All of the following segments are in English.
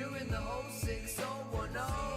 you in the whole 6010.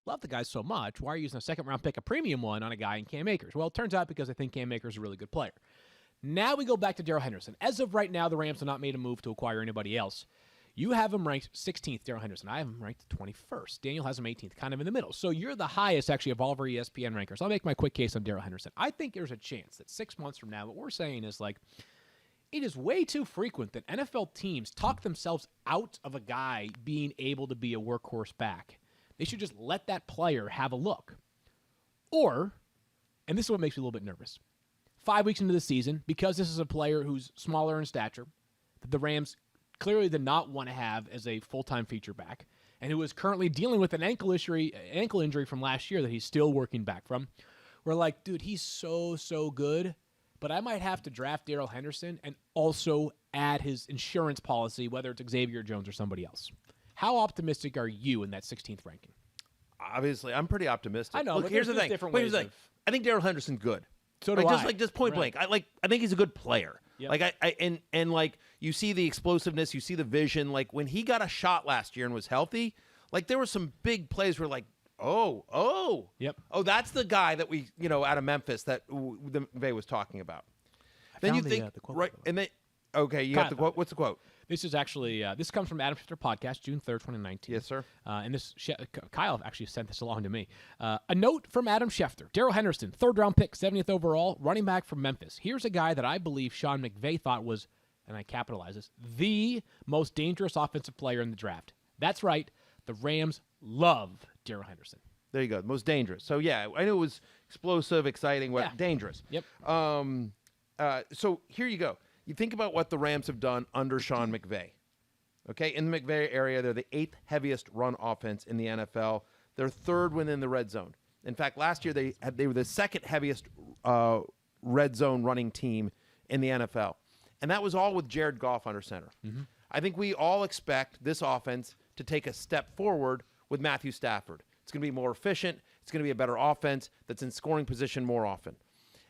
love the guy so much. Why are you using a second-round pick, a premium one, on a guy in Cam Akers? Well, it turns out because I think Cam Akers is a really good player. Now we go back to Darrell Henderson. As of right now, the Rams have not made a move to acquire anybody else. You have him ranked 16th, Darrell Henderson. I have him ranked 21st. Daniel has him 18th, kind of in the middle. So you're the highest, actually, of all of our ESPN rankers. I'll make my quick case on Darrell Henderson. I think there's a chance that 6 months from now, what we're saying is like, it is way too frequent that NFL teams talk themselves out of a guy being able to be a workhorse back. They should just let that player have a look. Or, and this is what makes me a little bit nervous, 5 weeks into the season, because this is a player who's smaller in stature, that the Rams clearly did not want to have as a full-time feature back, and who is currently dealing with an ankle injury from last year that he's still working back from. We're like, dude, he's so good, but I might have to draft Darrell Henderson and also add his insurance policy, whether it's Xavier Jones or somebody else. How optimistic are you in that 16th ranking? Obviously, I'm pretty optimistic. I know. Look, but here's the thing. Here's the thing. I think Darrell Henderson's good. So do I. Just point blank. I think he's a good player. Yep. Like and like you see the explosiveness, you see the vision. Like when he got a shot last year and was healthy, like there were some big plays where like, yep. Oh, that's the guy that we out of Memphis that McVay was talking about. Then you think the quote, right, and then okay, you got the quote. What's the quote? This is actually this comes from Adam Schefter podcast, June 3rd, 2019. Yes, sir. And this Kyle actually sent this along to me. A note from Adam Schefter: Darrell Henderson, third-round pick, 70th overall, running back from Memphis. Here's a guy that I believe Sean McVay thought was, and I capitalize this, the most dangerous offensive player in the draft. That's right. The Rams love Darrell Henderson. There you go. Most dangerous. So yeah, I knew it was explosive, exciting, dangerous. Yep. So here you go. You think about what the Rams have done under Sean McVay. Okay, in the McVay area, they're the 8th heaviest run offense in the NFL. They're 3rd within the red zone. In fact, last year they were the 2nd heaviest red zone running team in the NFL, and that was all with Jared Goff under center. Mm-hmm. I think we all expect this offense to take a step forward with Matthew Stafford. It's going to be more efficient. It's going to be a better offense that's in scoring position more often.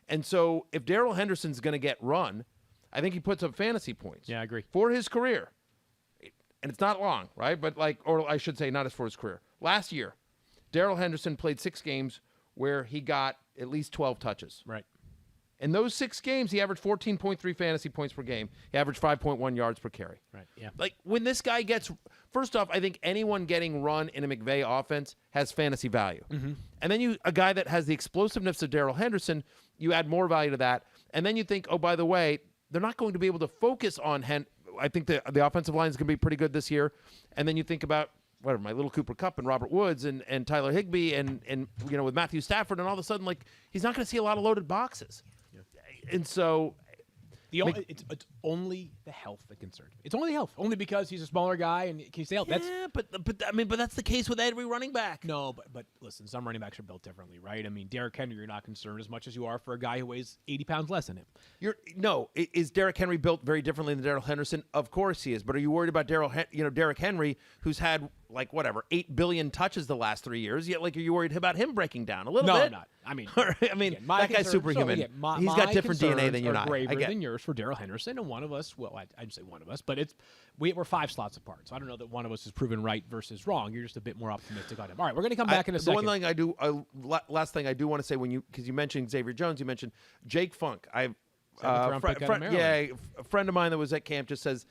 And so if Darrell Henderson's going to get run, I think he puts up fantasy points. Yeah, I agree. For his career. And it's not long, right? But or I should say not as for his career. Last year, Darrell Henderson played 6 games where he got at least 12 touches. Right. In those 6 games, he averaged 14.3 fantasy points per game. He averaged 5.1 yards per carry. Right, yeah. Like, when this guy gets – first off, I think anyone getting run in a McVay offense has fantasy value. Mm-hmm. And then a guy that has the explosiveness of Darrell Henderson, you add more value to that. And then you think, oh, by the way, they're not going to be able to focus on I think the offensive line is going to be pretty good this year. And then you think about – whatever, my little Cooper Kupp and Robert Woods and Tyler Higbee and with Matthew Stafford, and all of a sudden, like, he's not going to see a lot of loaded boxes. Yeah. And so it's only the health that concerns me. It's only health, only because he's a smaller guy and can stay out. Yeah, but that's the case with every running back. No, but listen, some running backs are built differently, right? I mean, Derrick Henry, you're not concerned as much as you are for a guy who weighs 80 pounds less than him. Is Derrick Henry built very differently than Darrell Henderson? Of course he is. But are you worried about Derrick Henry, who's had 8 billion touches the last 3 years? Yet, are you worried about him breaking down a little bit? No, I'm not. I mean, again, that guy's superhuman. He's got different DNA than you're not. Graver than yours for Darrell Henderson, and one of us. Well, I didn't say one of us, but we're 5 slots apart. So I don't know that one of us is proven right versus wrong. You're just a bit more optimistic on him. All right, we're going to come back in a second. The one thing last thing I do want to say because you mentioned Xavier Jones, you mentioned Jake Funk. A friend of mine that was at camp just says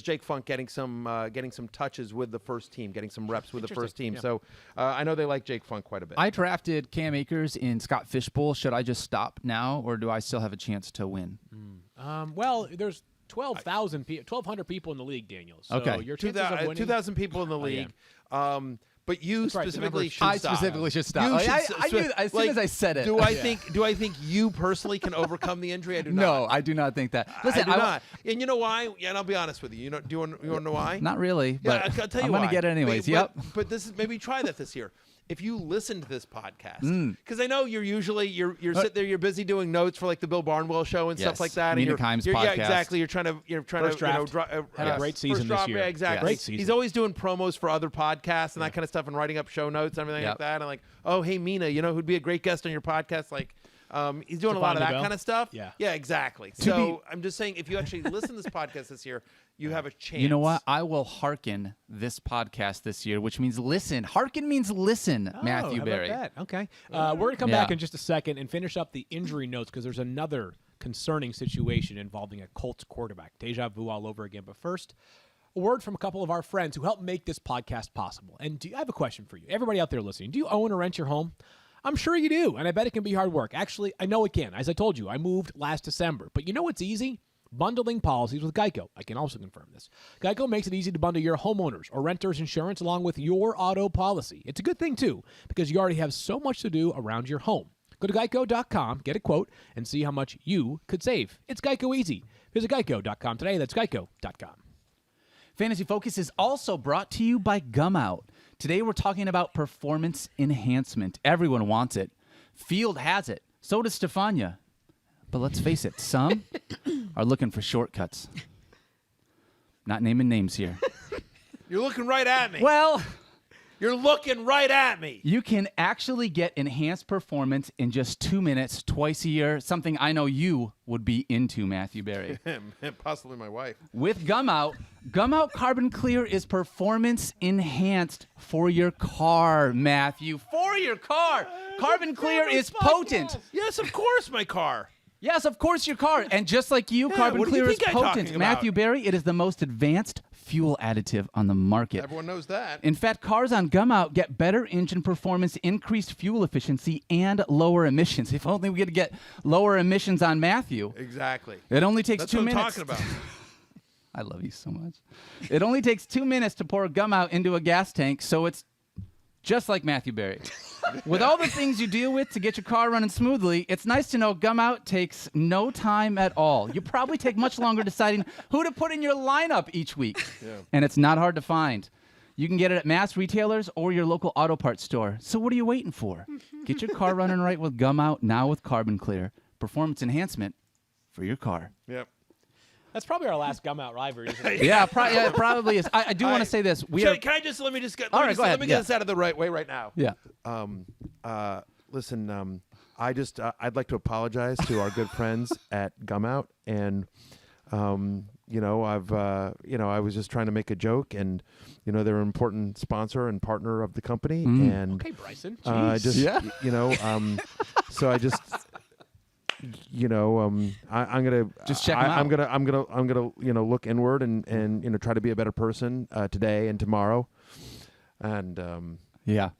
Jake Funk getting some touches with the first team, getting some reps with the first team. Yeah. So I know they like Jake Funk quite a bit. I drafted Cam Akers in Scott Fishbowl. Should I just stop now, or do I still have a chance to win? Well, there's 1,200 people in the league, Daniel. So okay, your chances of winning, 2,000 people in the league. But you specifically should I stop. specifically should stop. I knew as soon as I said it. Do I think you personally can overcome the injury? I do not. No, I do not think that. Listen, I do not. And you know why? Yeah, and I'll be honest with you. Do you want to know why? Not really. But I'll tell you I'm going to get it anyways. But this is maybe try that this year. If you listen to this podcast, because I know you're sitting there, you're busy doing notes for the Bill Barnwell show and stuff like that. Mina Kimes podcast. Yeah, exactly. You're trying to had a great season this year. Yeah, exactly. Great season. He's always doing promos for other podcasts and that kind of stuff, and writing up show notes and everything like that. And oh, hey Mina, who'd be a great guest on your podcast? He's doing a lot of Stephania that Bell? kind of stuff. Yeah. Exactly. So I'm just saying, if you actually listen to this podcast this year, you have a chance. You know what? I will hearken this podcast this year, which means listen. Hearken means listen, Matthew how Berry. about that? Okay. We're going to come back in just a second and finish up the injury notes because there's another concerning situation involving a Colts quarterback. Deja vu all over again. But first, a word from a couple of our friends who helped make this podcast possible. And I have a question for you. Everybody out there listening, do you own or rent your home? I'm sure you do, and I bet it can be hard work. Actually, I know it can. As I told you, I moved last December. But you know what's easy? Bundling policies with Geico. I can also confirm this. Geico makes it easy to bundle your homeowners or renters insurance along with your auto policy. It's a good thing, too, because you already have so much to do around your home. Go to geico.com, get a quote, and see how much you could save. It's Geico easy. Visit geico.com today. That's geico.com. Fantasy Focus is also brought to you by Gum Out. Today we're talking about performance enhancement. Everyone wants it. Field has it. So does Stephania. But let's face it, some are looking for shortcuts. Not naming names here. You're looking right at me. Well, You're looking right at me. you can actually get enhanced performance in just 2 minutes twice a year, something I know you would be into, Matthew Berry. Possibly my wife. With Gum Out Carbon Clear is performance enhanced for your car, Matthew. For your car. Carbon Clear is potent. Yes, of course, my car. Yes, of course, your car. And just like you, Carbon what do you Clear is think I'm talking potent. about? Matthew Berry, it is the most advanced fuel additive on the market. Everyone knows that. In fact, cars on Gum Out get better engine performance, increased fuel efficiency, and lower emissions. If only we could get lower emissions on Matthew. Exactly. It only takes That's 2 what minutes. I'm talking about. I love you so much. It only takes 2 minutes to pour Gum Out into a gas tank, so it's just like Matthew Berry. With all the things you deal with to get your car running smoothly, it's nice to know Gum Out takes no time at all. You probably take much longer deciding who to put in your lineup each week. Yeah. And it's not hard to find. You can get it at mass retailers or your local auto parts store. So what are you waiting for? Get your car running right with Gum Out now with Carbon Clear. Performance enhancement for your car. Yep. That's probably our last Gum Out rivalry, isn't it? Yeah, it probably is. I do want to say this. Let me get let me get this out of the right way right now. Yeah. Listen, I'd like to apologize to our good friends at Gum Out, and I was just trying to make a joke, and they're an important sponsor and partner of the company, and Okay, Bryson. I Jeez. just so I just. I'm gonna Just check 'em out. I'm gonna look inward and try to be a better person today and tomorrow, and Yeah.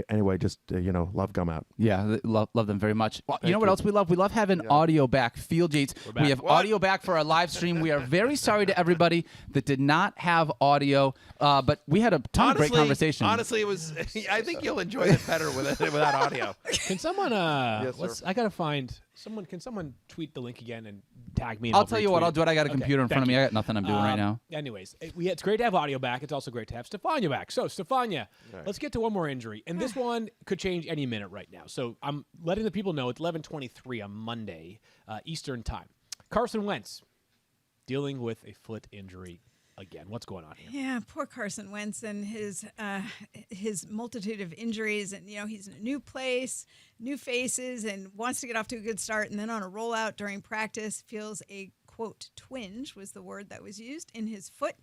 anyway, just love Gum Out. Yeah, love them very much. Well, you know what you. else we love? We love having audio back. Field Yates. back. We have audio back for our live stream. We are very sorry to everybody that did not have audio, but we had a ton of great conversation. Honestly, it was. I think you'll enjoy it better without audio. Can someone? Yes, sir. I gotta find someone. Can someone tweet the link again and tag me? And I'll tell you what, retweet I'll do it. I got a Okay, computer in front thank of me. you. I got nothing I'm doing right now. Anyways, it's great to have audio back. It's also great to have Stephania back. So, Stephania, let's get to one more injury. And this one could change any minute right now. So, I'm letting the people know it's 11:23 on Monday, Eastern time. Carson Wentz dealing with a foot injury again. What's going on here? Yeah, poor Carson Wentz and his multitude of injuries, and he's in a new place, new faces, and wants to get off to a good start, and then on a rollout during practice feels a quote twinge was the word that was used in his foot.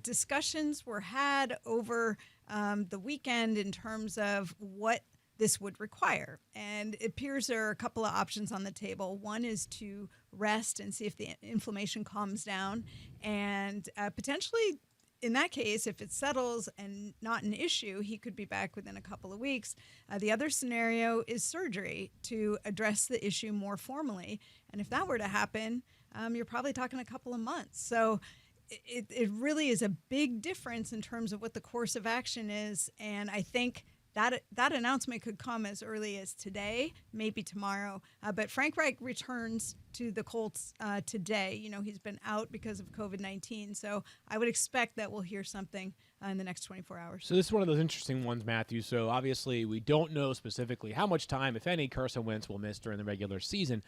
Discussions were had over the weekend in terms of what this would require. And it appears there are a couple of options on the table. One is to rest and see if the inflammation calms down, and potentially in that case, if it settles and not an issue, he could be back within a couple of weeks. The other scenario is surgery to address the issue more formally. And if that were to happen, you're probably talking a couple of months. So it really is a big difference in terms of what the course of action is. And I think that announcement could come as early as today, maybe tomorrow. But Frank Reich returns to the Colts today. He's been out because of COVID-19. So I would expect that we'll hear something in the next 24 hours. So this is one of those interesting ones, Matthew. So obviously we don't know specifically how much time, if any, Carson Wentz will miss during the regular season.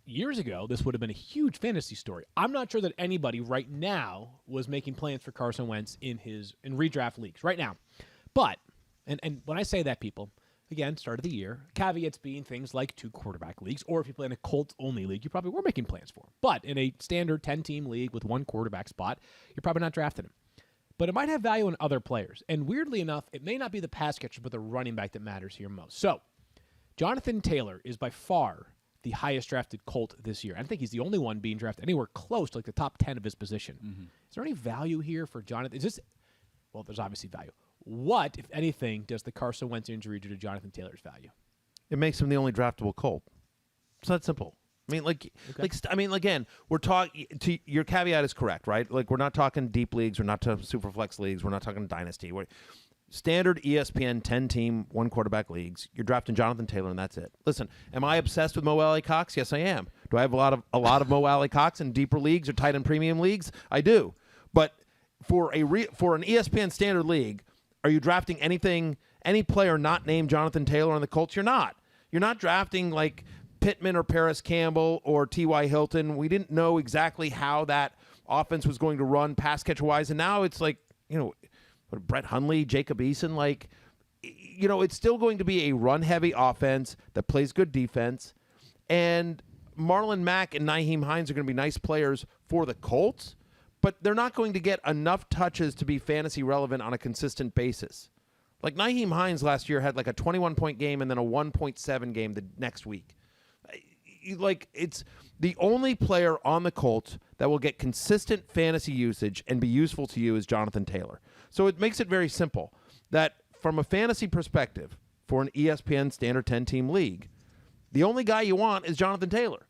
Years ago, this would have been a huge fantasy story. I'm not sure that anybody right now was making plans for Carson Wentz in redraft leagues right now. But, and when I say that, people, again, start of the year. Caveats being things like 2 quarterback leagues, or if you play in a Colts-only league, you probably were making plans for him. But in a standard 10-team league with 1 quarterback spot, you're probably not drafting him. But it might have value in other players. And weirdly enough, it may not be the pass catcher, but the running back that matters here most. So, Jonathan Taylor is by far the highest drafted Colt this year. I think he's the only one being drafted anywhere close to like the top 10 of his position. Is there any value here for Jonathan? Well, there's obviously value. What, if anything, does the Carson Wentz injury do to Jonathan Taylor's value? It makes him the only draftable Colt. It's that simple. I mean, again, we're talking. Your caveat is correct, right? Like, we're not talking deep leagues, we're not talking super flex leagues, we're not talking dynasty. Standard ESPN 10-team, 1 quarterback leagues. You're drafting Jonathan Taylor, and that's it. Listen, am I obsessed with Mo Alley Cox? Yes, I am. Do I have a lot of Mo Alley Cox in deeper leagues or tight end premium leagues? I do. But for an ESPN standard league, are you drafting any player not named Jonathan Taylor on the Colts? You're not. You're not drafting like Pittman or Paris Campbell or T.Y. Hilton. We didn't know exactly how that offense was going to run pass catcher-wise, and now it's like, Brett Hundley, Jacob Eason, it's still going to be a run-heavy offense that plays good defense. And Marlon Mack and Nyheim Hines are going to be nice players for the Colts, but they're not going to get enough touches to be fantasy relevant on a consistent basis. Like Nyheim Hines last year had like a 21-point game and then a 1.7 game the next week. It's the only player on the Colts that will get consistent fantasy usage and be useful to you is Jonathan Taylor. So it makes it very simple that from a fantasy perspective for an ESPN standard 10-team league, the only guy you want is Jonathan Taylor.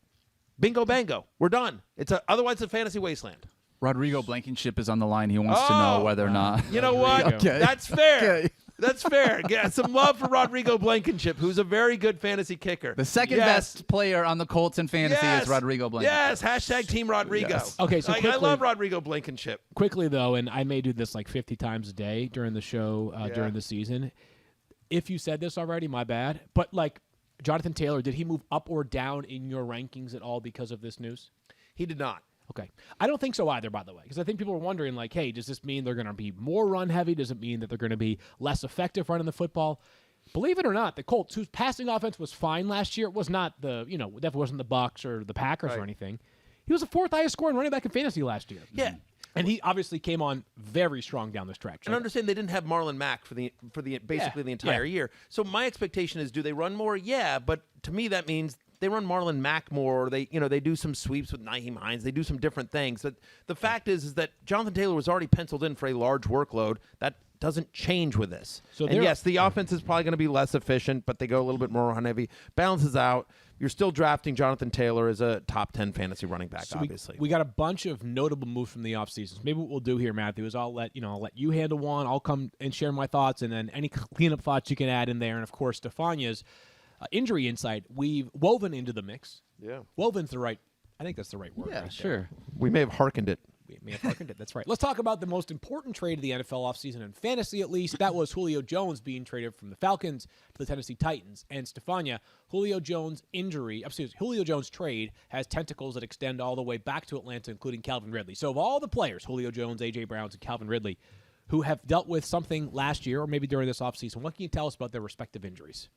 Bingo bango. We're done. Otherwise it's a fantasy wasteland. Rodrigo Blankenship is on the line. He wants to know whether or not. You know what? Okay. That's fair. Okay. That's fair. Get some love for Rodrigo Blankenship, who's a very good fantasy kicker. The second best player on the Colts in fantasy is Rodrigo Blankenship. Yes, hashtag Team Rodrigo. Yes. Okay, so I love Rodrigo Blankenship. Quickly, though, and I may do this like 50 times a day during the show, during the season. If you said this already, my bad. But, Jonathan Taylor, did he move up or down in your rankings at all because of this news? He did not. Okay. I don't think so either, by the way, because I think people are wondering, hey, does this mean they're going to be more run-heavy? Does it mean that they're going to be less effective running the football? Believe it or not, the Colts, whose passing offense was fine last year, was not definitely wasn't the Bucs or the Packers or anything. He was the 4th highest scoring running back in fantasy last year. Yeah. And he obviously came on very strong down the stretch. And understand they didn't have Marlon Mack for the basically the entire year. So my expectation is, do they run more? Yeah, but to me that means they run Marlon Mack more. Or they do some sweeps with Nyheim Hines. They do some different things. But the fact is that Jonathan Taylor was already penciled in for a large workload. That doesn't change with this. So yes, the offense is probably going to be less efficient, but they go a little bit more run heavy. Balances out. You're still drafting Jonathan Taylor as a top 10 fantasy running back, so obviously. We got a bunch of notable moves from the offseason. Maybe what we'll do here, Matthew, is I'll let you handle one. I'll come and share my thoughts, and then any cleanup thoughts you can add in there. And, of course, Stephania's injury insight we've woven into the mix. Yeah. Woven's I think that's the right word. Yeah, right sure. there. We may have hearkened it. We may have hearkened it. That's right. Let's talk about the most important trade of the NFL offseason in fantasy, at least. That was Julio Jones being traded from the Falcons to the Tennessee Titans. And Stephania, Julio Jones' trade has tentacles that extend all the way back to Atlanta, including Calvin Ridley. So of all the players, Julio Jones, A.J. Browns, and Calvin Ridley, who have dealt with something last year or maybe during this offseason, what can you tell us about their respective injuries?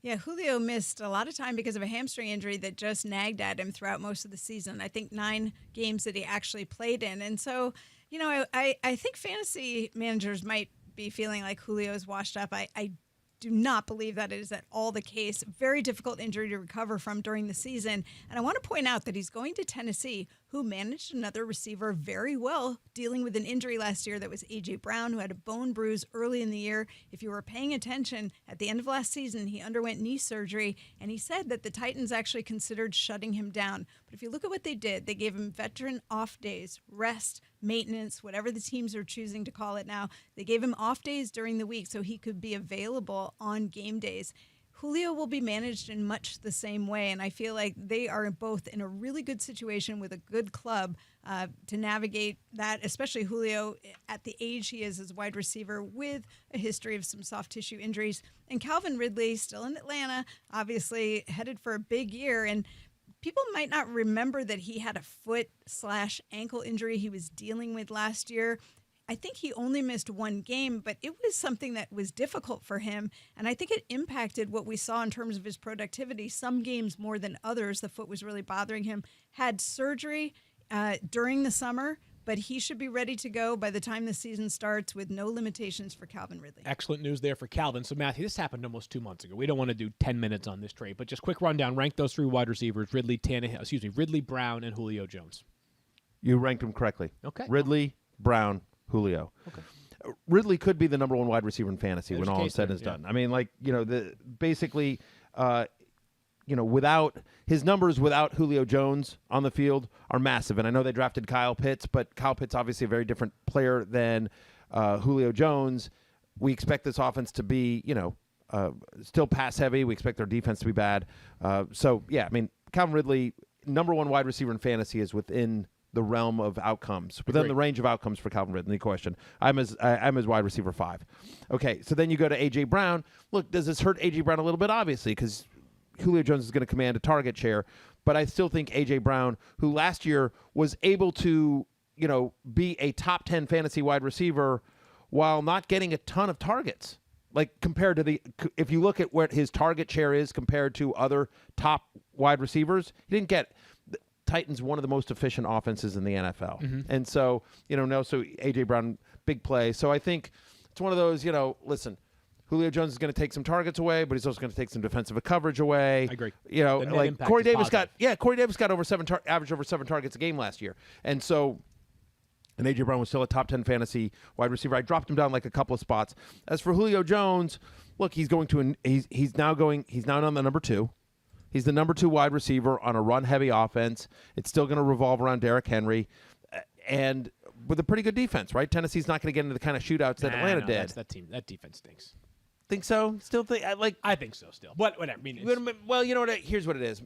Yeah, Julio missed a lot of time because of a hamstring injury that just nagged at him throughout most of the season. I think 9 games that he actually played in. And so, I think fantasy managers might be feeling like Julio is washed up. I do not believe that is at all the case. Very difficult injury to recover from during the season. And I want to point out that he's going to Tennessee, who managed another receiver very well, dealing with an injury last year that was A.J. Brown, who had a bone bruise early in the year. If you were paying attention, at the end of last season, he underwent knee surgery, and he said that the Titans actually considered shutting him down. But if you look at what they did, they gave him veteran off days, rest, maintenance, whatever the teams are choosing to call it now. They gave him off days during the week so he could be available on game days. Julio will be managed in much the same way, and I feel like they are both in a really good situation with a good club to navigate that, especially Julio at the age he is as a wide receiver with a history of some soft tissue injuries. And Calvin Ridley, still in Atlanta, obviously headed for a big year, and people might not remember that he had a foot/ankle injury he was dealing with last year. I think he only missed one game, but it was something that was difficult for him. And I think it impacted what we saw in terms of his productivity. Some games more than others, the foot was really bothering him. Had surgery during the summer, but he should be ready to go by the time the season starts with no limitations for Calvin Ridley. Excellent news there for Calvin. So, Matthew, this happened almost 2 months ago. We don't want to do 10 minutes on this trade, but just quick rundown. Rank those three wide receivers, Ridley, Brown, and Julio Jones. You ranked them correctly. Okay. Ridley, Brown, Julio. Okay. Ridley could be the number one wide receiver in fantasy There's when a all case is said there, and is yeah. done. I mean, without his numbers without Julio Jones on the field are massive. And I know they drafted Kyle Pitts, but Kyle Pitts obviously a very different player than Julio Jones. We expect this offense to be, still pass heavy. We expect their defense to be bad. Calvin Ridley, number one wide receiver in fantasy, is within the realm of outcomes, within the range of outcomes for Calvin Ridley. Question: I'm his wide receiver 5. Okay, so then you go to A.J. Brown. Look, does this hurt A.J. Brown a little bit? Obviously, because Julio Jones is going to command a target share, but I still think A.J. Brown, who last year was able to, be a top 10 fantasy wide receiver while not getting a ton of targets, like compared to if you look at what his target share is compared to other top wide receivers, he didn't get. Titans one of the most efficient offenses in the NFL. Mm-hmm. And so, so A.J. Brown, big play. So I think it's one of those, listen, Julio Jones is going to take some targets away, but he's also going to take some defensive coverage away. I agree. Like Corey Davis got averaged over 7 targets a game last year. And so, and A.J. Brown was still a top 10 fantasy wide receiver. I dropped him down like a couple of spots. As for Julio Jones, look, he's now on the number 2. He's the number 2 wide receiver on a run-heavy offense. It's still going to revolve around Derrick Henry, and with a pretty good defense, right? Tennessee's not going to get into the kind of shootouts that Atlanta did. That defense stinks. Think so? Still think I think so. Still, whatever. I mean, well, you know what? Here's what it is.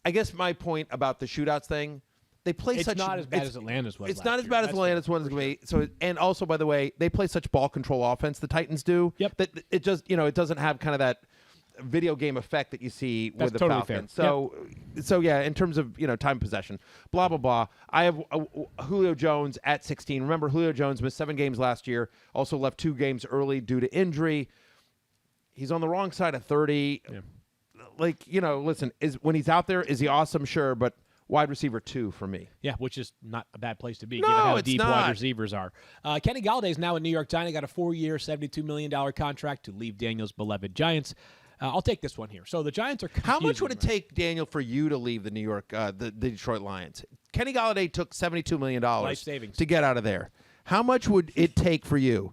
I guess my point about the shootouts thing. They play it's such. not as bad as Atlanta's was. It's last not as year. bad as That's Atlanta's was going to be. So, and also, by the way, they play such ball control offense. The Titans do. Yep. That it just it doesn't have kind of that video game effect that you see That's with the totally Falcons. fair. So yeah, in terms of time possession, blah blah blah. I have Julio Jones at 16. Remember, Julio Jones missed 7 games last year. Also left 2 games early due to injury. He's on the wrong side of 30. Yeah. Listen, when he's out there, is he awesome? Sure, but wide receiver 2 for me. Yeah, which is not a bad place to be, No, given how it's deep not. wide receivers are. Kenny Golladay is now in New York Giants. Got a 4-year, $72 million contract to leave Daniel's beloved Giants. I'll take this one here. So the Giants are confusing. How much would it take, Daniel, for you to leave the the Detroit Lions? Kenny Golladay took $72 million Life savings. to get out of there. How much would it take for you?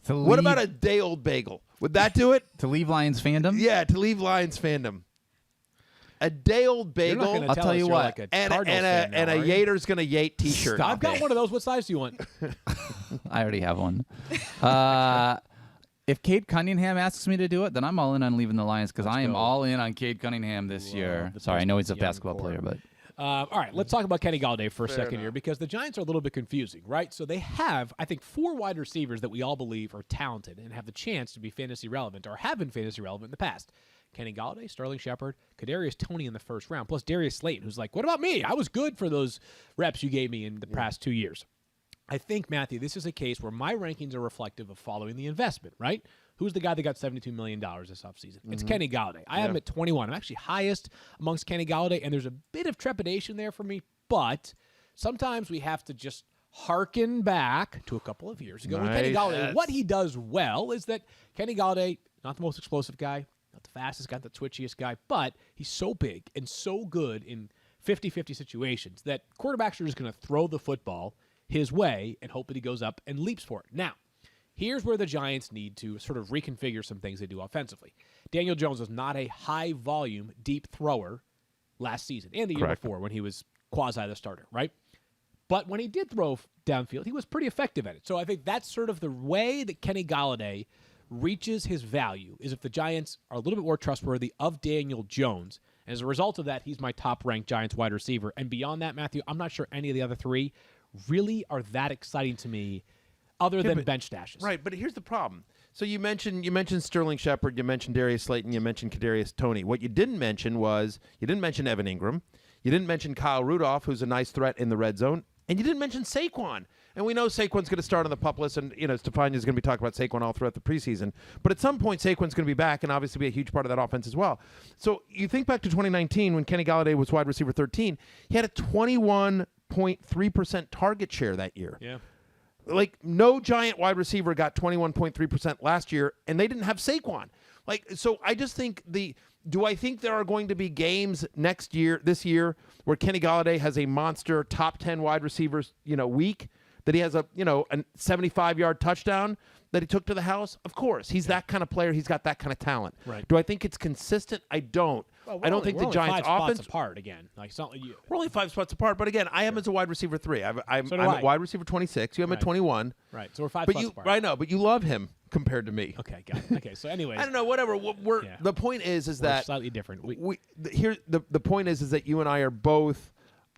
What about a day-old bagel? Would that do it? To leave Lions fandom? Yeah, to leave Lions fandom. A day-old You're not bagel gonna I'll tell tell us you you're what, like a and Cardinals fan now, a are you? Yater's gonna Yate T-shirt. I've got one of those. What size do you want? I already have one. If Cade Cunningham asks me to do it, then I'm all in on leaving the Lions because I am go. all in on Cade Cunningham this year. the Sorry, I know he's a young basketball core. player, but All right, let's talk about Kenny Golladay for a second here enough. because the Giants are a little bit confusing, right? So they have, I think, 4 wide receivers that we all believe are talented and have the chance to be fantasy relevant or have been fantasy relevant in the past. Kenny Golladay, Sterling Shepard, Kadarius Toney in the first round, plus Darius Slayton, who's like, what about me? I was good for those reps you gave me in the past 2 years. I think, Matthew, this is a case where my rankings are reflective of following the investment, right? Who's the guy that got $72 million this offseason? It's Kenny Golladay. I have him at 21. I'm actually highest amongst Kenny Golladay, and there's a bit of trepidation there for me, but sometimes we have to just hearken back to a couple of years ago. With Kenny Nice. Golladay, what he does well is that Kenny Golladay, not the most explosive guy, not the fastest guy, not the twitchiest guy, but he's so big and so good in 50-50 situations that quarterbacks are just going to throw the football his way and hope that he goes up and leaps for it. Now, here's where the Giants need to sort of reconfigure some things they do offensively. Daniel Jones was not a high-volume, deep thrower last season and the year Correct. before when he was quasi the starter, right? But when he did throw downfield, he was pretty effective at it. So I think that's sort of the way that Kenny Golladay reaches his value is if the Giants are a little bit more trustworthy of Daniel Jones. And as a result of that, he's my top-ranked Giants wide receiver. And beyond that, Matthew, I'm not sure any of the other 3 really are that exciting to me other than bench stashes. Right, but here's the problem. So you mentioned Sterling Shepard, you mentioned Darius Slayton, you mentioned Kadarius Toney. What you didn't mention was you didn't mention Evan Ingram, you didn't mention Kyle Rudolph, who's a nice threat in the red zone, and you didn't mention Saquon. And we know Saquon's going to start on the PUP list, and Stephania's going to be talking about Saquon all throughout the preseason. But at some point, Saquon's going to be back and obviously be a huge part of that offense as well. So you think back to 2019 when Kenny Golladay was wide receiver 13, he had a 21.3% target share that year. Yeah. Like, no Giant wide receiver got 21.3% last year, and they didn't have Saquon. Like, so I just think do I think there are going to be games this year, where Kenny Golladay has a monster top 10 wide receivers, week, that he has a 75-yard touchdown that he took to the house? Of course. He's that kind of player. He's got that kind of talent. Right. Do I think it's consistent? I don't. Well, I don't think the Giants' offense. Spots apart again. Like, it's not like we're only 5 spots apart, but again, I am as a wide receiver 3. I'm So do at I. wide receiver 26. You have him at 21. Right. So we're 5 But spots you, apart. I know, but you love him compared to me. Okay, got it. Okay, so anyways. I don't know. Whatever. The point is we're that slightly different. the point is that you and I are both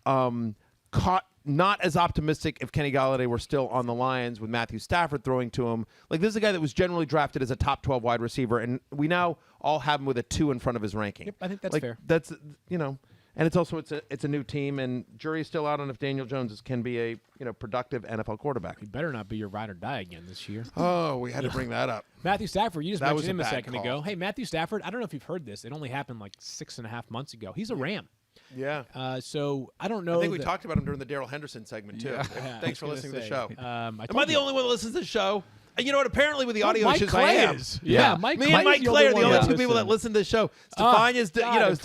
caught not as optimistic if Kenny Golladay were still on the Lions with Matthew Stafford throwing to him. Like, this is a guy that was generally drafted as a top 12 wide receiver, and we now all have him with a 2 in front of his ranking. Yep, I think that's fair. That's and it's also it's a new team, and jury's still out on if Daniel Jones can be a productive NFL quarterback. He better not be your ride or die again this year. Oh, we had to bring that up. Matthew Stafford, you just That was mentioned him a a bad second call. ago. Hey, Matthew Stafford, I don't know if you've heard this. It only happened like 6.5 months ago. He's a Ram. Yeah. So I don't know. I think we talked about him during the Darrell Henderson segment, too. Yeah, Thanks for I was listening to the gonna show. say, Am told I the you. only one that listens to the show? And you know what? Apparently, with the audio Mike issues, Clay I am. is. Yeah. Mike Me Clay's and Mike the Clay are the only one two people that listen to the show. God, Stephania's,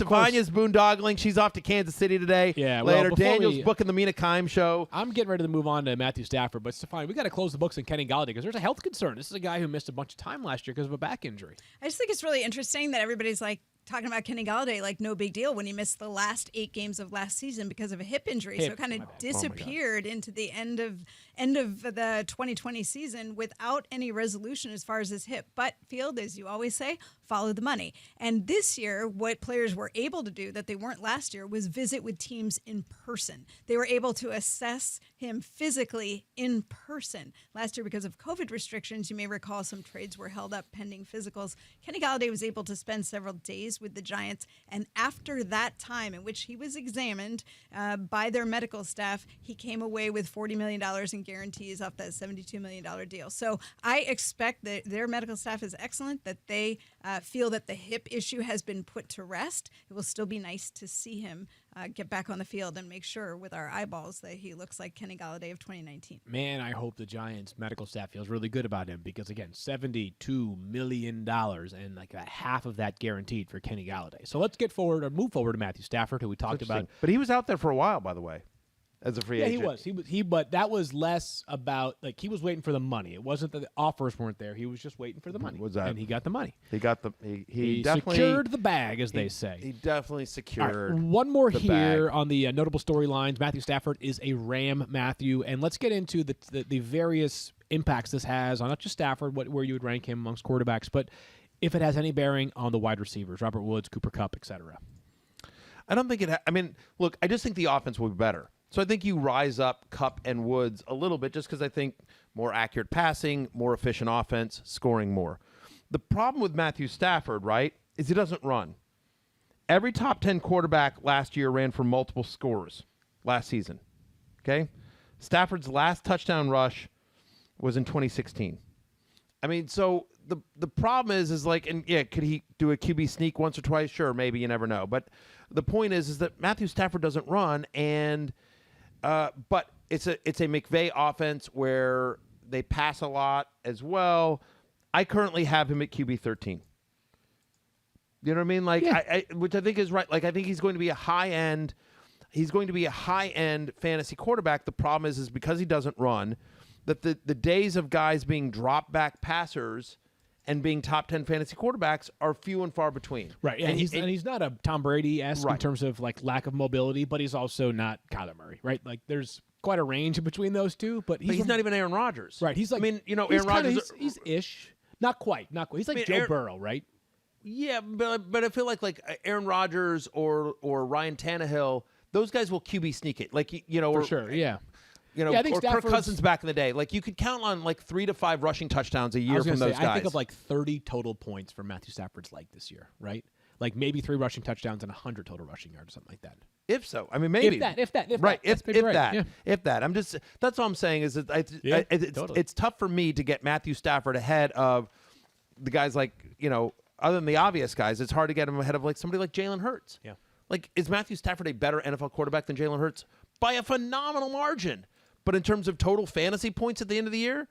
of course. Stephania's boondoggling. She's off to Kansas City today. Yeah, well, Later, before Daniel's we- booking the Mina Kimes show. I'm getting ready to move on to Matthew Stafford, but Stephania, we got to close the books on Kenny Golladay because there's a health concern. This is a guy who missed a bunch of time last year because of a back injury. I just think it's really interesting that everybody's like talking about Kenny Golladay like no big deal when he missed the last 8 games of last season because of a hip injury. So it kind of disappeared into the end of the 2020 season without any resolution as far as his hip. But Field, as you always say, follow the money. And this year, what players were able to do that they weren't last year was visit with teams in person. They were able to assess him physically in person. Last year, because of COVID restrictions, you may recall some trades were held up pending physicals. Kenny Golladay was able to spend several days with the Giants, and after that time in which he was examined by their medical staff, he came away with $40 million in guarantees off that $72 million deal. So I expect that their medical staff is excellent, that they feel that the hip issue has been put to rest. It will still be nice to see him get back on the field and make sure with our eyeballs that he looks like Kenny Golladay of 2019. Man, I hope the Giants medical staff feels really good about him because, again, $72 million and like half of that guaranteed for Kenny Golladay. So let's move forward to Matthew Stafford, who we talked about. But he was out there for a while, by the way, as a free agent. But that was less about, like, he was waiting for the money. It wasn't that the offers weren't there. He was just waiting for the money. Was that? And he got the money. He got the he definitely secured the bag, as they say. He definitely All secured. right, one more the here bag. on the notable storylines. Matthew Stafford is a Ram, Matthew. And let's get into the various impacts this has on not just Stafford, where you would rank him amongst quarterbacks, but if it has any bearing on the wide receivers, Robert Woods, Cooper Kupp, etc. I don't think it. I mean, look, I just think the offense will be better. So I think you rise up Kupp and Woods a little bit just because I think more accurate passing, more efficient offense, scoring more. The problem with Matthew Stafford, right, is he doesn't run. Every top 10 quarterback last year ran for multiple scores last season. Okay? Stafford's last touchdown rush was in 2016. I mean, so the problem is like, and yeah, could he do a QB sneak once or twice? Sure, maybe, you never know. But the point is that Matthew Stafford doesn't run, and but it's a McVay offense where they pass a lot as well. I currently have him at QB 13. You know what I mean? Like, Yeah. which I think is right. Like, I think he's going to be a high end. He's going to be a high end fantasy quarterback. The problem is because he doesn't run, that the days of guys being drop back passers and being top 10 fantasy quarterbacks are few and far between. Right, and he's not a Tom Brady-esque in Right. terms of like lack of mobility, but he's also not Kyler Murray, right? Like there's quite a range between those two, but He's not even Aaron Rodgers. right. He's like, I mean, he's Aaron kinda- Rodgers. He's ish, not quite. He's like mean, Joe Aaron- Burrow, right? Yeah, but I feel like Aaron Rodgers or Ryan Tannehill, those guys will QB sneak it. Like For or, sure, yeah. You know, Yeah, I think or Kirk Stafford's- Cousins back in the day. Like you could count on like 3 to 5 rushing touchdowns a I year was from gonna those say, guys. I think of like 30 total points for Matthew Stafford's like this year, right? like maybe 3 rushing touchdowns and 100 total rushing yards, or something like that. If so, I mean, maybe If that. right. That's If maybe right. that, Yeah. if that. I'm just. That's all I'm saying is that Totally. it's tough for me to get Matthew Stafford ahead of the guys like other than the obvious guys. It's hard to get him ahead of like somebody like Jalen Hurts. Yeah. Like, is Matthew Stafford a better NFL quarterback than Jalen Hurts by a phenomenal margin? But in terms of total fantasy points at the end of the year,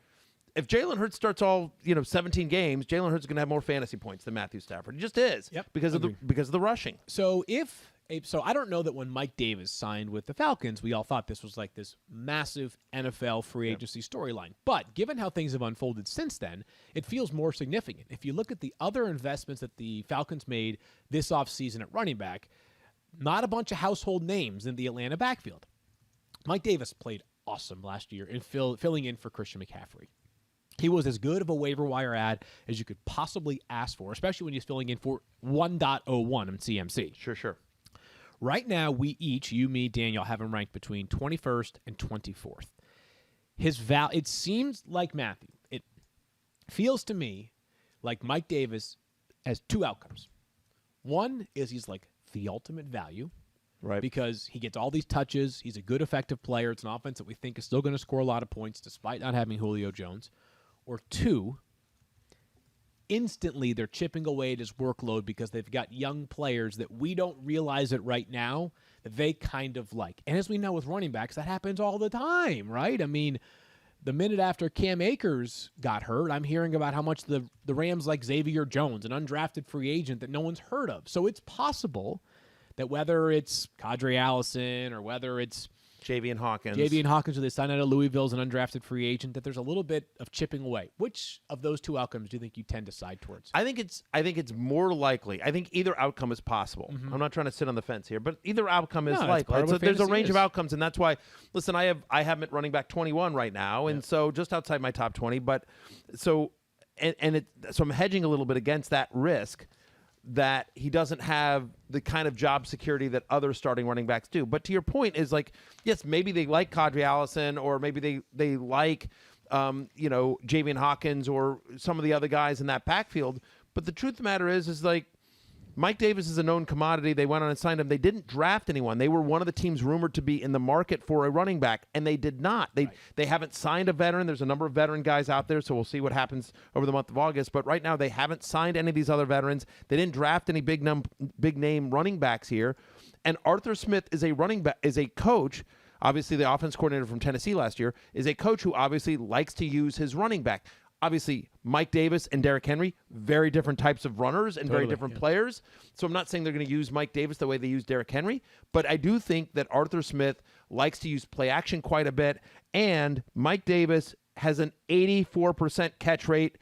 if Jalen Hurts starts all 17 games, Jalen Hurts is going to have more fantasy points than Matthew Stafford. He just is. Yep. Because of the rushing. So I don't know that when Mike Davis signed with the Falcons, we all thought this was like this massive NFL free agency storyline. But given how things have unfolded since then, it feels more significant. If you look at the other investments that the Falcons made this offseason at running back, not a bunch of household names in the Atlanta backfield. Mike Davis played awesome last year in filling in for Christian McCaffrey. He was as good of a waiver wire ad as you could possibly ask for, especially when he's filling in for 1.01 in CMC. Sure. Right now, we each, you, me, Daniel, have him ranked between 21st and 24th. It seems like Matthew. It feels to me like Mike Davis has 2 outcomes. One is he's like the ultimate value. Right. Because he gets all these touches. He's a good, effective player. It's an offense that we think is still going to score a lot of points despite not having Julio Jones. Or 2, instantly they're chipping away at his workload because they've got young players that we don't realize it right now that they kind of like. And as we know with running backs, that happens all the time, right? I mean, the minute after Cam Akers got hurt, I'm hearing about how much the Rams like Xavier Jones, an undrafted free agent that no one's heard of. So it's possible that whether it's Kadri Allison or whether it's Javian Hawkins, who they signed out of Louisville as an undrafted free agent, that there's a little bit of chipping away. Which of those 2 outcomes do you think you tend to side towards? I think it's more likely. I think either outcome is possible. Mm-hmm. I'm not trying to sit on the fence here, but either outcome is that's likely. part of So what there's a fantasy range of is. outcomes, and that's why. Listen, I have him at running back 21 right now, and so just outside my top 20. But so I'm hedging a little bit against that risk that he doesn't have the kind of job security that other starting running backs do. But to your point is like, yes, maybe they like Kadri Allison, or maybe they like, Javian Hawkins or some of the other guys in that backfield. But the truth of the matter is like, Mike Davis is a known commodity. They went on and signed him. They didn't draft anyone. They were one of the teams rumored to be in the market for a running back, and they did not. They haven't signed a veteran. There's a number of veteran guys out there, so we'll see what happens over the month of August. But right now, they haven't signed any of these other veterans. They didn't draft any big name running backs here. And Arthur Smith is a coach. Obviously, the offense coordinator from Tennessee last year is a coach who obviously likes to use his running back. Obviously, Mike Davis and Derrick Henry, very different types of runners and very different players. So I'm not saying they're going to use Mike Davis the way they use Derrick Henry, but I do think that Arthur Smith likes to use play action quite a bit, and Mike Davis has an 84% catch rate.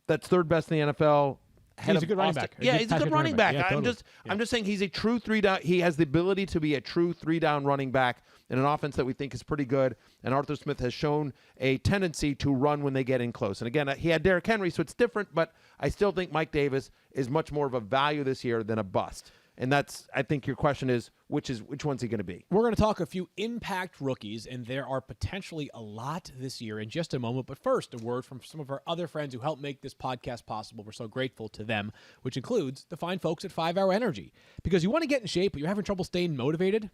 That's 3rd best in the NFL. He's a good running back. Yeah, he's a good running back. Yeah, totally. I'm just saying he's a true 3-down. He has the ability to be a true 3-down running back in an offense that we think is pretty good. And Arthur Smith has shown a tendency to run when they get in close. And again, he had Derrick Henry, so it's different. But I still think Mike Davis is much more of a value this year than a bust. And that's, I think your question is, which one's he going to be? We're going to talk a few impact rookies, and there are potentially a lot this year in just a moment. But first, a word from some of our other friends who helped make this podcast possible. We're so grateful to them, which includes the fine folks at 5 Hour Energy. Because you want to get in shape, but you're having trouble staying motivated?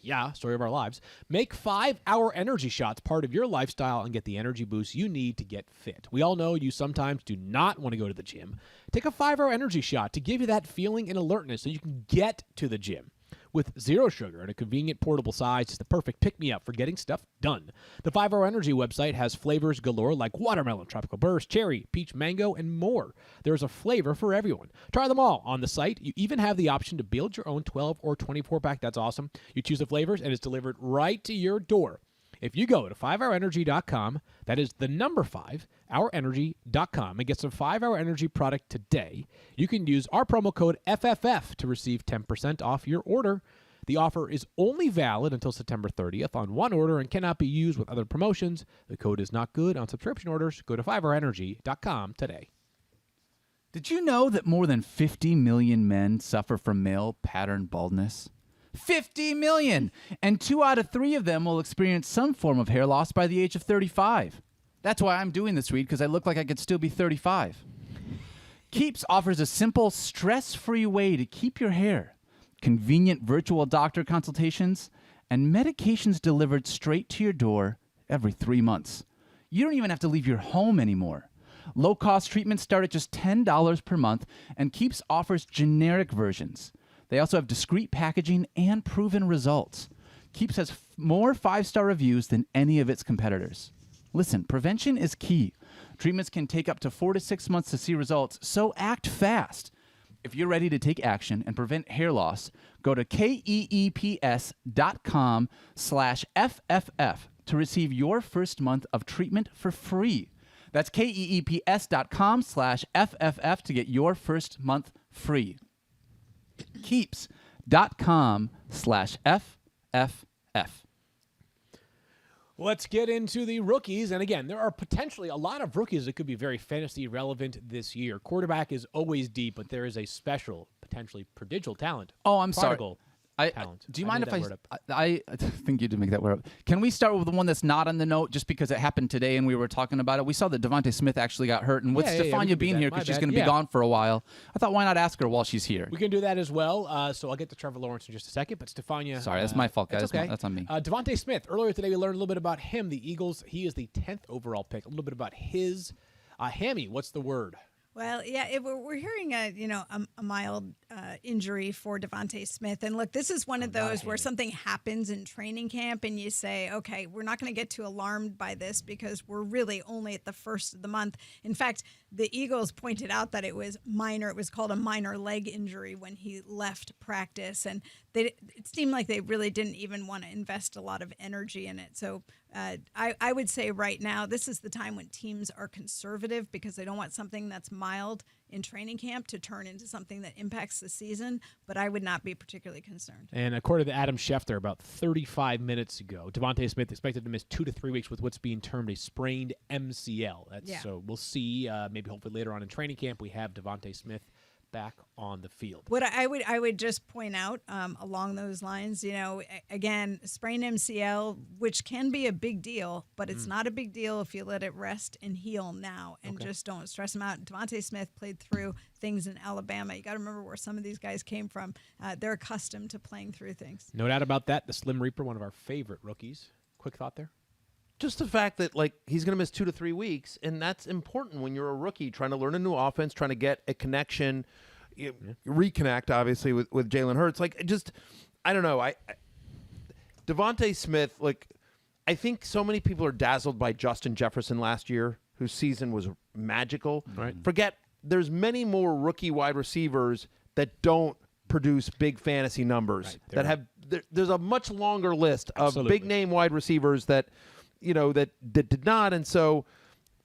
Yeah, story of our lives. Make 5 Hour Energy shots part of your lifestyle and get the energy boost you need to get fit. We all know you sometimes do not want to go to the gym. Take a 5 Hour Energy shot to give you that feeling and alertness so you can get to the gym. With 0 sugar and a convenient portable size, it's the perfect pick-me-up for getting stuff done. The 5 Hour Energy website has flavors galore like watermelon, tropical burst, cherry, peach, mango, and more. There's a flavor for everyone. Try them all on the site. You even have the option to build your own 12 or 24-pack. That's awesome. You choose the flavors, and it's delivered right to your door. If you go to 5hourenergy.com, that is the number 5, hourenergy.com, and get some 5 Hour Energy product today, you can use our promo code FFF to receive 10% off your order. The offer is only valid until September 30th on one order and cannot be used with other promotions. The code is not good on subscription orders. Go to 5hourenergy.com today. Did you know that more than 50 million men suffer from male pattern baldness? 50 million! And 2 out of 3 of them will experience some form of hair loss by the age of 35. That's why I'm doing this read, because I look like I could still be 35. Keeps offers a simple, stress-free way to keep your hair, convenient virtual doctor consultations, and medications delivered straight to your door every 3 months. You don't even have to leave your home anymore. Low-cost treatments start at just $10 per month, and Keeps offers generic versions. They also have discreet packaging and proven results. Keeps has more 5-star reviews than any of its competitors. Listen, prevention is key. Treatments can take up to 4 to 6 months to see results, so act fast. If you're ready to take action and prevent hair loss, go to keeps.com/FFF to receive your first month of treatment for free. That's keeps.com/FFF to get your first month free. Keeps.com/FFF. Let's get into the rookies. And again, there are potentially a lot of rookies that could be very fantasy relevant this year. Quarterback is always deep, but there is a special, potentially prodigal talent. Oh, I'm sorry. Prodigal talent. Do you I mind made if that word up. I think you did make that word up. Can we start with the one that's not on the note just because it happened today and we were talking about it? We saw that Devontae Smith actually got hurt, and with Yeah, we Stephania can do being that. here My because she's bad. going to be Yeah. gone for a while, I thought why not ask her while she's here? We can do that as well. So I'll get to Trevor Lawrence in just a second. But Stephania. Sorry, that's my fault, guys. It's okay. That's on me. Devontae Smith. Earlier today, we learned a little bit about him. The Eagles, he is the 10th overall pick. A little bit about his hammy. What's the word? Well, yeah, we're hearing a mild injury for Devonte Smith, and look, this is one of those where something happens in training camp, and you say, okay, we're not going to get too alarmed by this because we're really only at the first of the month. In fact, the Eagles pointed out that it was minor. It was called a minor leg injury when he left practice, and it seemed like they really didn't even want to invest a lot of energy in it. So I would say right now, this is the time when teams are conservative because they don't want something that's mild in training camp to turn into something that impacts the season, but I would not be particularly concerned. And according to Adam Schefter, about 35 minutes ago, Devontae Smith expected to miss 2 to 3 weeks with what's being termed a sprained MCL. So we'll see. Maybe hopefully later on in training camp we have Devontae Smith back on the field. What I would just point out along those lines, again, sprained MCL, which can be a big deal, but it's not a big deal if you let it rest and heal now and just don't stress him out. Devontae Smith played through things in Alabama. You got to remember where some of these guys came from. They're accustomed to playing through things. No doubt about that. The Slim Reaper, one of our favorite rookies. Quick thought there? Just the fact that he's going to miss 2 to 3 weeks, and that's important when you're a rookie trying to learn a new offense, trying to get a connection, reconnect obviously with Jalen Hurts. I don't know. Devontae Smith, I think so many people are dazzled by Justin Jefferson last year, whose season was magical. Right. Forget there's many more rookie wide receivers that don't produce big fantasy numbers there's a much longer list of big name wide receivers that that did not. And so,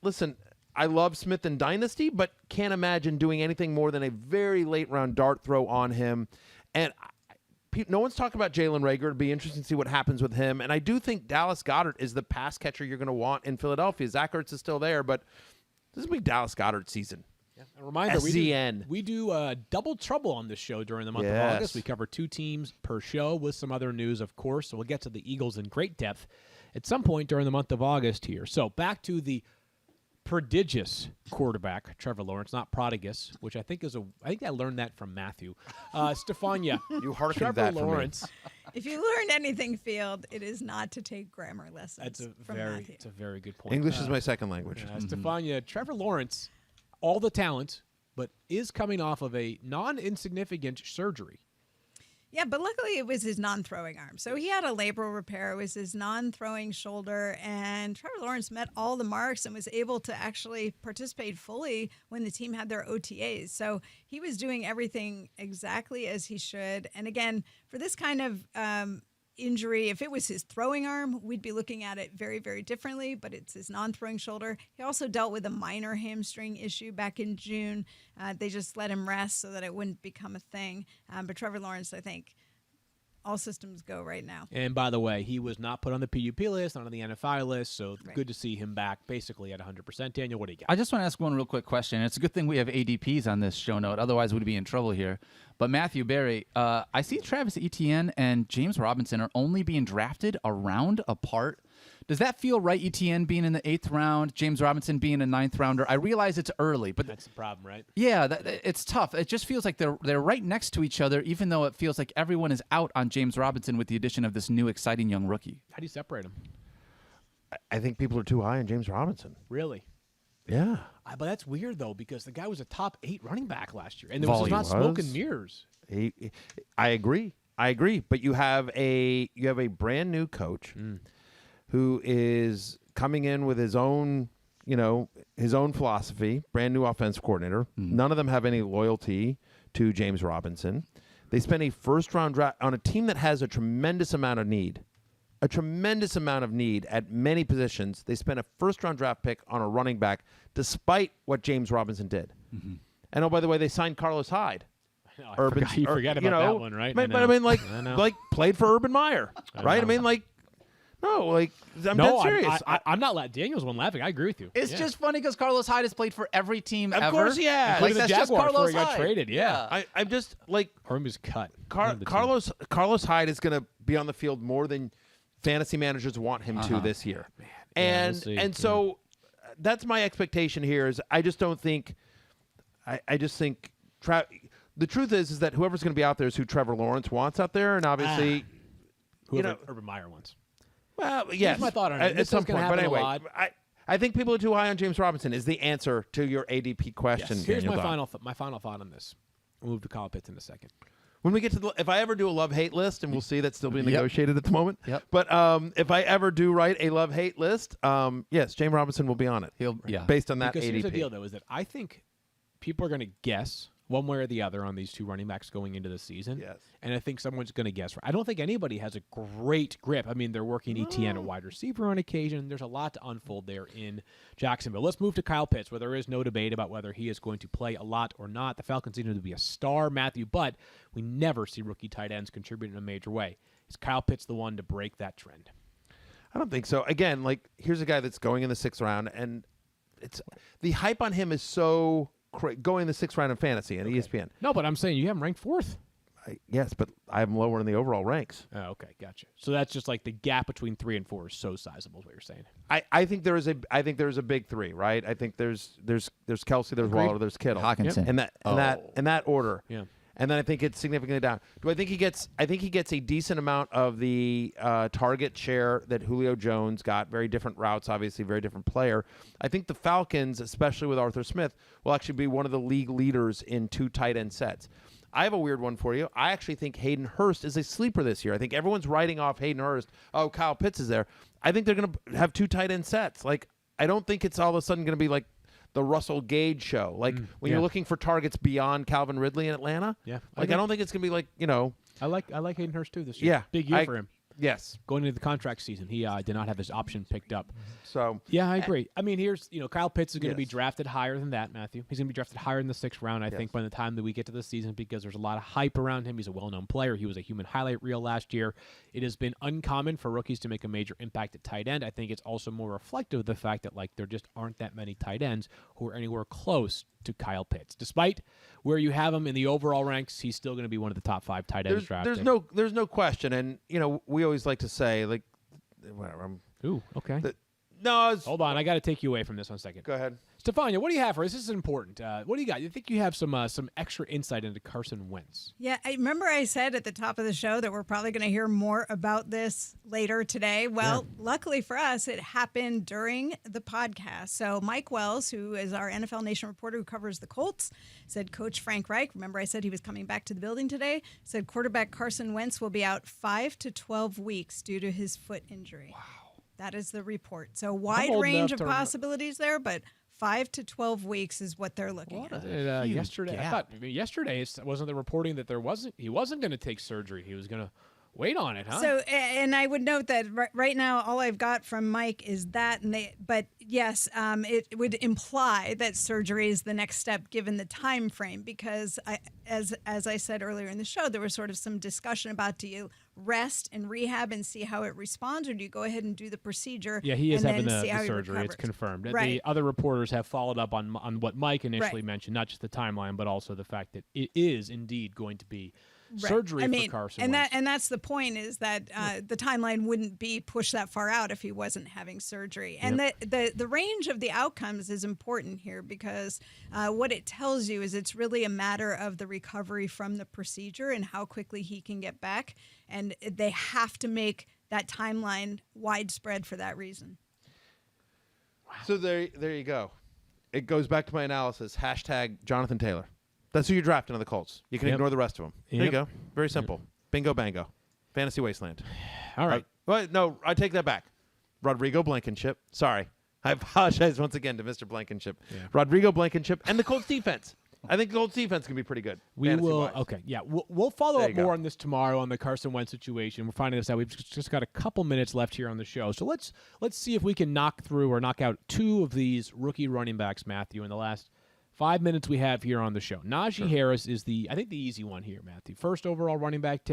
listen, I love Smith in Dynasty, but can't imagine doing anything more than a very late round dart throw on him. And no one's talking about Jalen Reagor. It'd be interesting to see what happens with him. And I do think Dallas Goedert is the pass catcher you're going to want in Philadelphia. Zach Ertz is still there, but this is going to be Dallas Goedert season. A reminder, SZN. we do double trouble on this show during the month of August. We cover 2 teams per show with some other news, of course. So we'll get to the Eagles in great depth at some point during the month of August here. So back to the prodigious quarterback, Trevor Lawrence, not prodigus, which I think I think I learned that from Matthew. Stephania, You hearkened Trevor that Lawrence. If you learned anything, Field, it is not to take grammar lessons from Matthew. It's a very good point. English is my second language. Stephania, Trevor Lawrence, all the talent, but is coming off of a non-insignificant surgery. Yeah, but luckily it was his non-throwing arm. So he had a labral repair. It was his non-throwing shoulder, and Trevor Lawrence met all the marks and was able to actually participate fully when the team had their OTAs. So he was doing everything exactly as he should. And again, for this kind of injury, if it was his throwing arm, we'd be looking at it very, very differently, but it's his non-throwing shoulder. He also dealt with a minor hamstring issue back in June. They just let him rest so that it wouldn't become a thing. But Trevor Lawrence, I think, all systems go right now. And by the way, he was not put on the PUP list, not on the NFI list, so good to see him back basically at 100%. Daniel, what do you got? I just want to ask one real quick question. It's a good thing we have ADPs on this show note. Otherwise, we'd be in trouble here. But Matthew Berry, I see Travis Etienne and James Robinson are only being drafted a round apart. Does that feel right, ETN being in the 8th round, James Robinson being a 9th rounder? I realize it's early, but That's the problem, right? yeah, it's tough. It just feels like they're right next to each other, even though it feels like everyone is out on James Robinson with the addition of this new exciting young rookie. How do you separate them? I think people are too high on James Robinson. Really? Yeah. But that's weird, though, because the guy was a top 8 running back last year, and there was Volume not smoke was. and mirrors. I agree. But you have a brand new coach who is coming in with his own philosophy, brand new offensive coordinator. None of them have any loyalty to James Robinson. They spent a first-round draft on a team that has a tremendous amount of need. At many positions. They spent a first-round draft pick on a running back despite what James Robinson did. And, oh, by the way, they signed Carlos Hyde. No, you forget about that one, right? But I mean, like played for Urban Meyer, right? I mean, like, I'm dead serious. I'm not laughing. Daniel's one laughing. I agree with you. It's just funny because Carlos Hyde has played for every team ever. Of course he has. Including the that's just Jaguars before Carlos he got Hyde. traded. Yeah. I'm just like Or he was cut. Carlos Hyde is going to be on the field more than fantasy managers want him to this year. Yeah, we'll see. So that's my expectation here. Is I just don't think. I just think. The truth is that whoever's going to be out there is who Trevor Lawrence wants out there, and obviously, Whoever Urban Meyer wants. well, yes, Here's my thought on it. at This some is gonna point. But happen a anyway, lot. I think people are too high on James Robinson is the answer to your ADP question. Yes. Here's Daniel my Dopp. final thought on this. We'll move to Kyle Pitts in a second. When we get to if I ever do a love-hate list, and we'll see that's still being Yep. negotiated at the moment. Yep. But if I ever do write a love-hate list, yes, James Robinson will be on it. Based on that Because ADP. here's the deal, though, is that I think people are going to guess one way or the other on these two running backs going into the season. Yes. And I think someone's going to guess. I don't think anybody has a great grip. I mean, they're working ETN at wide receiver on occasion. There's a lot to unfold there in Jacksonville. Let's move to Kyle Pitts, where there is no debate about whether he is going to play a lot or not. The Falcons seem to be a star, Matthew, but we never see rookie tight ends contribute in a major way. Is Kyle Pitts the one to break that trend? I don't think so. Again, like here's a guy that's going in the 6th round, and it's the hype on him is so going in the 6th round in fantasy and ESPN. No, but I'm saying you have him ranked 4th. Yes, but I have him lower in the overall ranks. Oh, okay, gotcha. So that's just like the gap between 3 and 4 is so sizable, is what you're saying. I think there is a big 3, right? I think there's Kelsey, there's Waller, there's Kittle, Hawkinson. in that order. Yeah. And then I think it's significantly down. Do I think he gets? I think he gets a decent amount of the target share that Julio Jones got. Very different routes, obviously, very different player. I think the Falcons, especially with Arthur Smith, will actually be one of the league leaders in 2 tight end sets. I have a weird one for you. I actually think Hayden Hurst is a sleeper this year. I think everyone's writing off Hayden Hurst. Oh, Kyle Pitts is there. I think they're going to have 2 tight end sets. Like, I don't think it's all of a sudden going to be like the Russell Gage show. Like when you're looking for targets beyond Calvin Ridley in Atlanta. Yeah. Like I don't think it's going to be like, I like Hayden Hurst too this year. Yeah. Big year for him. Yes. Going into the contract season, he did not have his option picked up. So Yeah, I agree. I mean, here's, Kyle Pitts is going to be Yes. drafted higher than that, Matthew. He's going to be drafted higher in the 6th round, I think, by the time that we get to the season because there's a lot of hype around him. He's a well-known player. He was a human highlight reel last year. It has been uncommon for rookies to make a major impact at tight end. I think it's also more reflective of the fact that, there just aren't that many tight ends who are anywhere close to Kyle Pitts. Despite where you have him in the overall ranks, he's still going to be one of the top 5 tight ends drafted. there's no question. And, we always like to say, like, whatever. Ooh, okay. Hold on, I got to take you away from this one second. Go ahead. Stephania, what do you have for us? This is important. What do you got? You think you have some extra insight into Carson Wentz? Yeah, I remember I said at the top of the show that we're probably going to hear more about this later today. Well, luckily for us, it happened during the podcast. So Mike Wells, who is our NFL Nation reporter who covers the Colts, said Coach Frank Reich, remember I said he was coming back to the building today, said quarterback Carson Wentz will be out 5 to 12 weeks due to his foot injury. Wow. That is the report. So wide old range enough of to possibilities there, but 5 to 12 weeks is what they're looking at. Yesterday, yesterday wasn't the reporting that he wasn't going to take surgery. He was going to wait on it, huh? So, and I would note that right now, all I've got from Mike is that, but yes, it would imply that surgery is the next step given the time frame, because as I said earlier in the show, there was sort of some discussion about, do you rest and rehab and see how it responds, or do you go ahead and do the procedure? Yeah, he is and having then the see how he surgery. It's recovers? confirmed. Right. The other reporters have followed up on what Mike initially mentioned, not just the timeline, but also the fact that it is indeed going to be surgery I mean, for Carson and Wentz. that's the point, is that the timeline wouldn't be pushed that far out if he wasn't having surgery. And the range of the outcomes is important here, because what it tells you is it's really a matter of the recovery from the procedure and how quickly he can get back. And they have to make that timeline widespread for that reason. So there you go. It goes back to my analysis. # Jonathan Taylor. That's who you're drafting on the Colts. You can ignore the rest of them. There you go. Very simple. Bingo, bango. Fantasy wasteland. All right. Well, no, I take that back. Rodrigo Blankenship. Sorry. I apologize once again to Mr. Blankenship. Yeah. Rodrigo Blankenship and the Colts defense. I think the Colts defense can be pretty good. We will. fantasy-wise. Okay. Yeah. We'll follow up more on this tomorrow on the Carson Wentz situation. We're finding this out. We've just got a couple minutes left here on the show. So let's see if we can knock out 2 of these rookie running backs, Matthew, in the last 5 minutes we have here on the show. Najee Harris is I think the easy one here, Matthew. First running back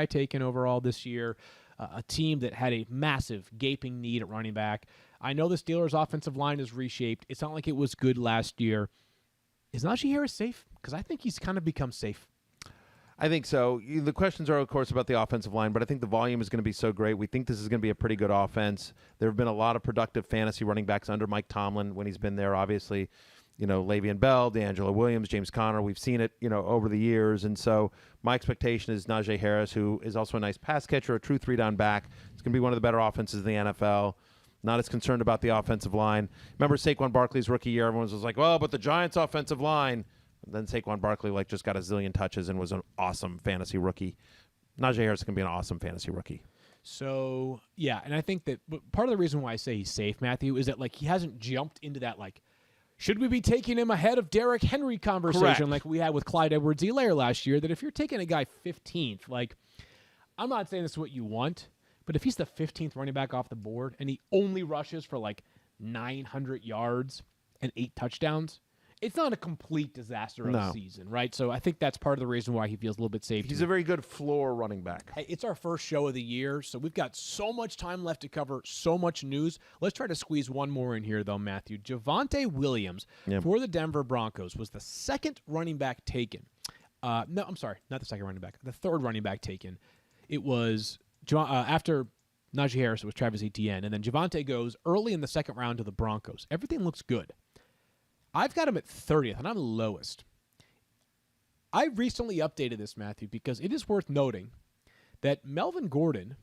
taken overall this year. A team that had a massive gaping need at running back. I know the Steelers' offensive line is reshaped. It's not like it was good last year. Is Najee Harris safe? Because I think he's kind of become safe. I think so. The questions are, of course, about the offensive line, but I think the volume is going to be so great. We think this is going to be a pretty good offense. There have been a lot of productive fantasy running backs under Mike Tomlin when he's been there, obviously. Le'Veon Bell, D'Angelo Williams, James Conner. We've seen it, over the years. And so my expectation is Najee Harris, who is also a nice pass catcher, a true 3-down back. It's going to be one of the better offenses in the NFL. Not as concerned about the offensive line. Remember Saquon Barkley's rookie year? Everyone was like, well, but the Giants' offensive line. And then Saquon Barkley just got a zillion touches and was an awesome fantasy rookie. Najee Harris can be an awesome fantasy rookie. So, yeah, and I think that part of the reason why I say he's safe, Matthew, is that he hasn't jumped into that should we be taking him ahead of Derrick Henry conversation Correct. like we had with Clyde Edwards-Helaire last year, that if you're taking a guy 15th, I'm not saying this is what you want, but if he's the 15th running back off the board and he only rushes for 900 yards and 8 touchdowns, it's not a complete disaster of a season, right? So I think that's part of the reason why he feels a little bit safe. He's a very good floor running back. Hey, it's our first show of the year, so we've got so much time left to cover, so much news. Let's try to squeeze one more in here, though, Matthew. Javonte Williams for the Denver Broncos was the second running back taken. No, I'm sorry, not the second running back. The third running back taken. It was after Najee Harris, it was Travis Etienne, and then Javonte goes early in the second round to the Broncos. Everything looks good. I've got him at 30th, and I'm lowest. I recently updated this, Matthew, because it is worth noting that Melvin Gordon,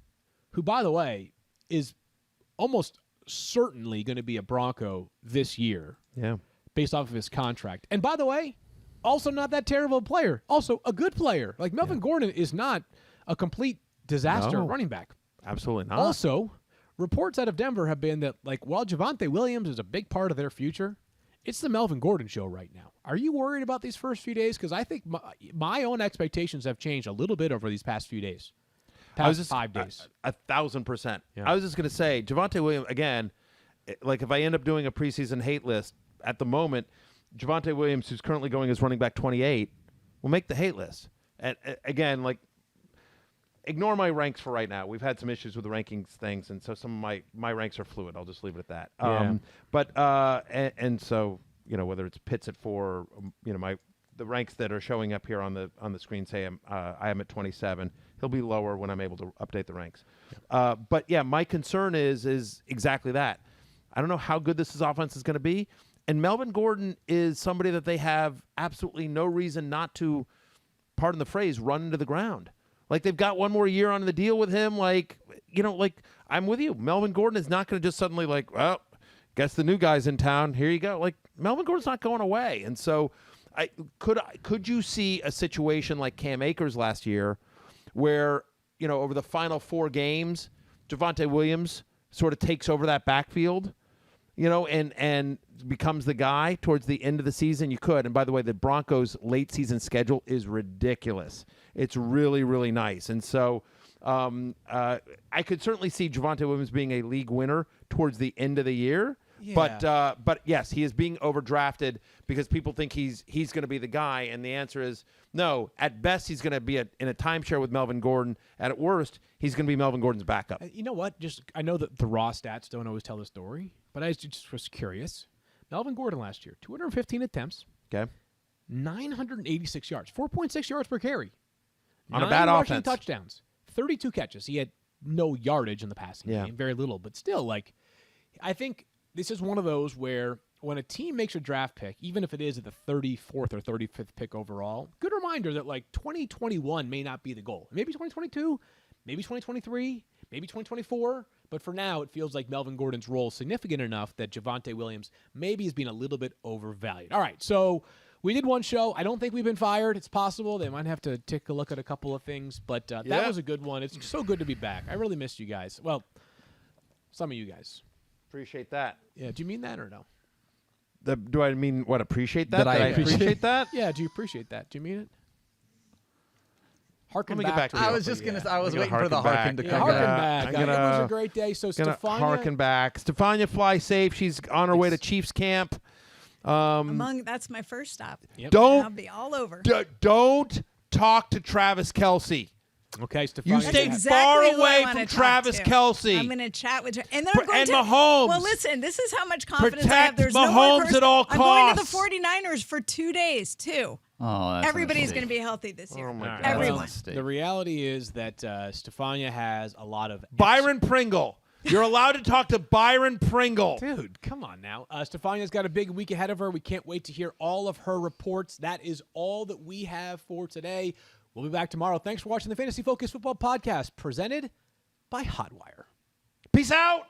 who, by the way, is almost certainly going to be a Bronco this year based off of his contract. And, by the way, also not that terrible a player. Also a good player. Melvin Gordon is not a complete disaster running back. Absolutely not. Also, reports out of Denver have been that, while Javonte Williams is a big part of their future, it's the Melvin Gordon show right now. Are you worried about these first few days? Because I think my own expectations have changed a little bit over these past few days. Past 5 days. 1,000%. Yeah. I was just going to say, Javonte Williams, again, if I end up doing a preseason hate list, at the moment, Javonte Williams, who's currently going as running back 28, will make the hate list. And again, ignore my ranks for right now. We've had some issues with the rankings things, and so some of my ranks are fluid. I'll just leave it at that. So whether it's Pitts at 4, the ranks that are showing up here on the screen say I am at 27. He'll be lower when I'm able to update the ranks. My concern is exactly that. I don't know how good this offense is going to be, and Melvin Gordon is somebody that they have absolutely no reason not to, pardon the phrase, run into the ground. They've got one more year on the deal with him. I'm with you. Melvin Gordon is not going to just suddenly well, guess the new guy's in town. Here you go. Melvin Gordon's not going away. And so could you see a situation like Cam Akers last year where, over the final 4 games, Javonte Williams sort of takes over that backfield, and becomes the guy towards the end of the season? You could. And by the way, the Broncos' late season schedule is ridiculous. It's really, really nice. And so I could certainly see Javonte Williams being a league winner towards the end of the year. Yeah. But yes, he is being overdrafted because people think he's going to be the guy. And the answer is no. At best, he's going to be in a timeshare with Melvin Gordon. At worst, he's going to be Melvin Gordon's backup. You know what? I know that the raw stats don't always tell the story, but I just was curious. Melvin Gordon last year, 215 attempts. Okay. 986 yards, 4.6 yards per carry. on a 9 bad rushing offense. touchdowns, 32 catches. He had no yardage in the passing Yeah. game, very little, but still, like, I think this is one of those where when a team makes a draft pick, even if it is at the 34th or 35th pick overall, good reminder that, like, 2021 may not be the goal. Maybe 2022, maybe 2023, maybe 2024. But for now, it feels like Melvin Gordon's role is significant enough that Javonte Williams maybe is being a little bit overvalued. All right, so we did one show. I don't think we've been fired. It's possible. They might have to take a look at a couple of things. But that was a good one. It's so good to be back. I really missed you guys. Well, some of you guys. Appreciate that. Yeah, do you mean that or no? Do I mean what? Appreciate that? That I appreciate that? Yeah, do you appreciate that? Do you mean it? Harken Let me get back to to you. I was just gonna. I was I'm gonna waiting for the harken harken to back. Yeah, come harken back. back. I'm It was gonna- a great day. So Gonna Stephania, harken back. Stephania, fly safe. She's on her way to Chiefs camp. That's my first stop. Yep. Don't I'll be all over. don't talk to Travis Kelce. Okay, You Stephania. stay That's far exactly who I away wanna from talk Travis to. Kelce. I'm going to chat with her. And then I'm Pr- going and to Mahomes. Well, listen, this is how much confidence I Protect have. There's Mahomes no one person. at all I'm going to the costs. 49ers for 2 days, too. Oh, that's Everybody's going to be healthy this year. Oh, my God. Everyone. That's a mistake. The reality is that Stephania has a lot of Byron Pringle. You're allowed to talk to Byron Pringle. Dude, come on now. Stephania's got a big week ahead of her. We can't wait to hear all of her reports. That is all that we have for today. We'll be back tomorrow. Thanks for watching the Fantasy Focus Football Podcast, presented by Hotwire. Peace out.